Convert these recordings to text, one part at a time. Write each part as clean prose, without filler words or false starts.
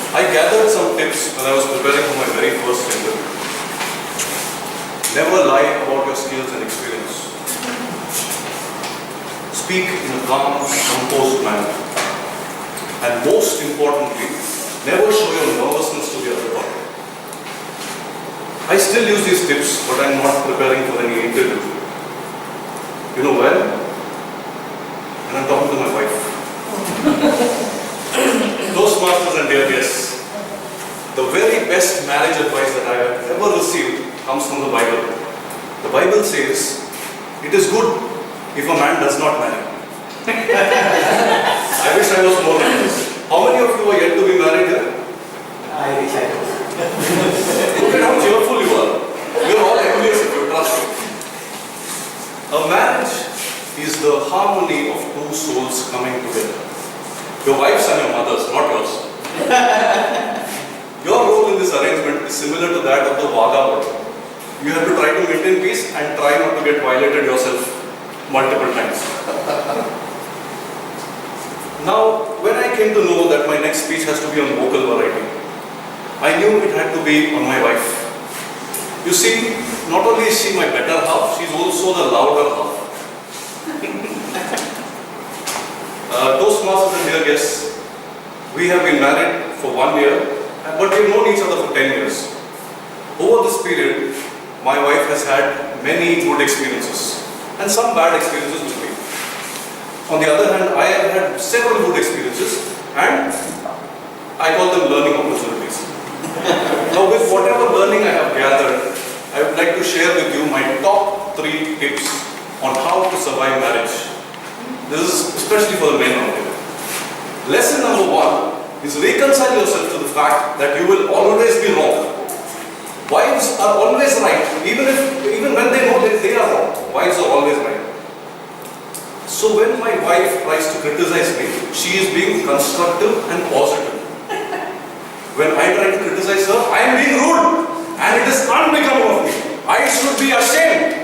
I gathered some tips when I was preparing for my very first interview. Never lie about your skills and experience. Speak in a calm and composed manner. And most importantly, never show your nervousness to the other party. I still use these tips, but I am not preparing for any interview. You know when? When I'm talking to my wife. Toastmasters and dear guests, the very best marriage advice that I have ever received comes from the Bible. The Bible says, it is good if a man does not marry. I wish I was more than this. How many of you are yet to be married here? I wish I was. Look at how cheerful you are. You are all envious if you trust me. A marriage is the harmony of two souls coming together. Your wife's and your mother's, not yours. Your role in this arrangement is similar to that of the Vaga word. You have to try to maintain peace and try not to get violated yourself multiple times. Now, when I came to know that my next speech has to be on vocal variety, I knew it had to be on my wife. You see, not only is she my better half, she's also the louder half. Toastmasters and dear guests, we have been married for 1 year, but we've known each other for 10 years. Over this period, my wife has had many good experiences and some bad experiences with me. On the other hand, I have had several good experiences and I call them learning opportunities. Now, with whatever learning I have gathered, I would like to share with you my top 3 tips on how to survive marriage. This is especially for the men out there. Lesson number 1 is reconcile yourself to the fact that you will always be wrong. Wives are always right, even when they know that they are wrong. Wives are always right. So when my wife tries to criticize me, she is being constructive and positive. When I try to criticize her, I am being rude and it is unbecoming of me. I should be ashamed.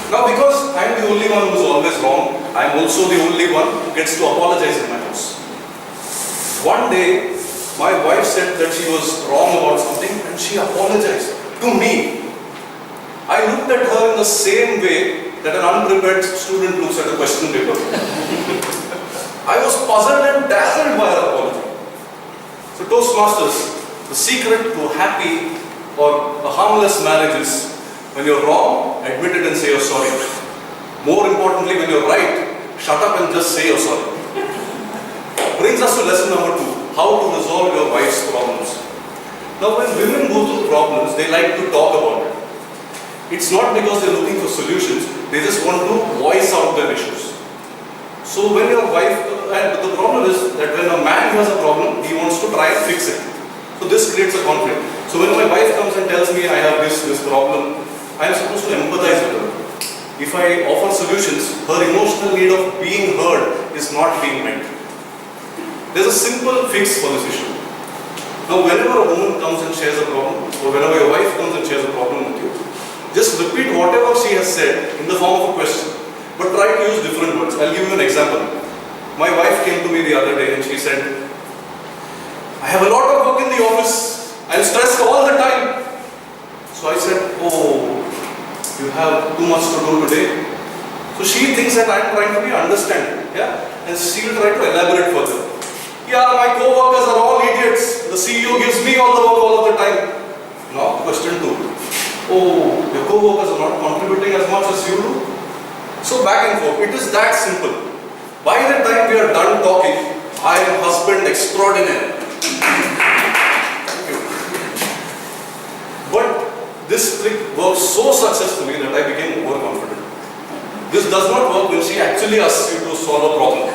Now, because I am the only one who is always wrong, I am also the only one who gets to apologize in my house. One day, my wife said that she was wrong about something and she apologized to me. I looked at her in the same way that an unprepared student looks at a question paper. I was puzzled and dazzled by her apology. So Toastmasters, the secret to happy or a harmless marriage is when you're wrong, admit it and say you're sorry. More importantly, when you're right, shut up and just say you're sorry. Brings us to lesson number 2, how to resolve your wife's problems. Now when women go through problems, they like to talk about it. It's not because they're looking for solutions, they just want to voice out their issues. So when your wife, and the problem is that when a man has a problem, he wants to try and fix it. So this creates a conflict. So when my wife comes and tells me I have this problem, I am supposed to empathize with her. If I offer solutions, her emotional need of being heard is not being met. There's a simple fix for this issue. Now whenever a woman comes and shares a problem, or whenever your wife comes and shares a problem with you, just repeat whatever she has said in the form of a question. But try to use different words. I'll give you an example. My wife came to me the other day and she said, I have a lot of work in the office. I'm stressed all the time. So I said, oh, you have too much to do today. So she thinks that I'm trying to be understanding. Yeah? And she will try to elaborate further. Yeah, my co-workers are all idiots. The CEO gives me all the work all of the time. Now, question 2. Oh, your co-workers are not contributing as much as you do? So back and forth. It is that simple. By the time we are done talking, I am husband extraordinaire. Thank you. But this trick works so successfully that I became overconfident. This does not work when she actually asks you to solve a problem.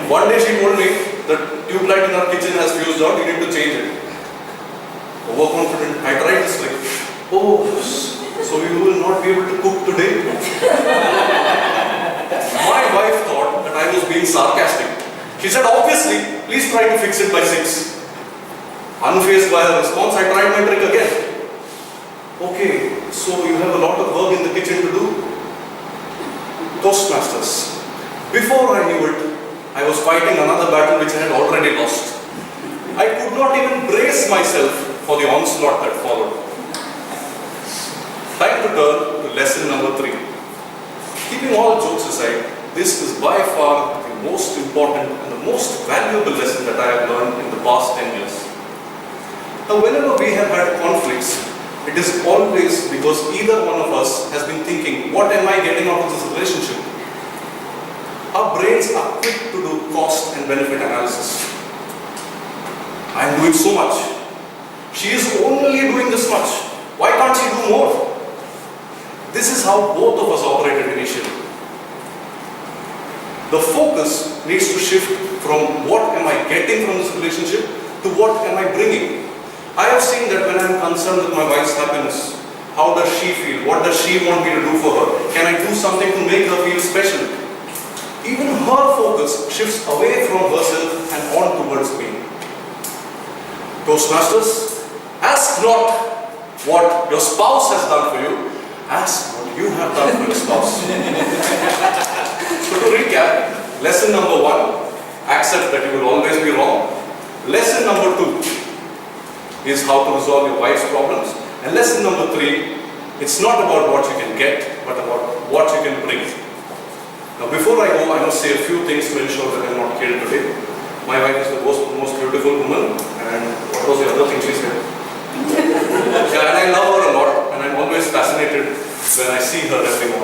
One day she told me the tube light in our kitchen has fused out, you need to change it. Overconfident. I tried this trick. Oh, so you will not be able to cook today? My wife thought that I was being sarcastic. She said, obviously, please try to fix it by 6. Unfazed by her response, I tried my trick again. Okay, so you have a lot of work in the kitchen to do? Toastmasters. Before I knew it, I was fighting another battle which I had already lost. I could not even brace myself for the onslaught that followed. Time to turn to lesson number 3. Keeping all jokes aside, this is by far the most important and the most valuable lesson that I have learned in the past 10 years. Now, whenever we have had conflicts, it is always because either one of us has been thinking, what am I getting out of this relationship? Our brains are quick to do cost and benefit analysis. I am doing so much. She is only doing this much. Why can't she do more? This is how both of us operated initially. The focus needs to shift from what am I getting from this relationship to what am I bringing. I have seen that when I am concerned with my wife's happiness, how does she feel? What does she want me to do for her? Can I do something to make her feel special? Even her focus shifts away from herself and on towards me. Toastmasters, ask not what your spouse has done for you, ask what you have done for your spouse. So to recap, lesson number 1, accept that you will always be wrong. Lesson number 2 is how to resolve your wife's problems. And lesson number 3, it's not about what you can get, but about what you can bring. Now before I go, I must say a few things to ensure that I am not killed today. My wife is the most beautiful woman, and what was the other thing she said? Yeah, and I love her a lot, and I'm always fascinated when I see her every morning.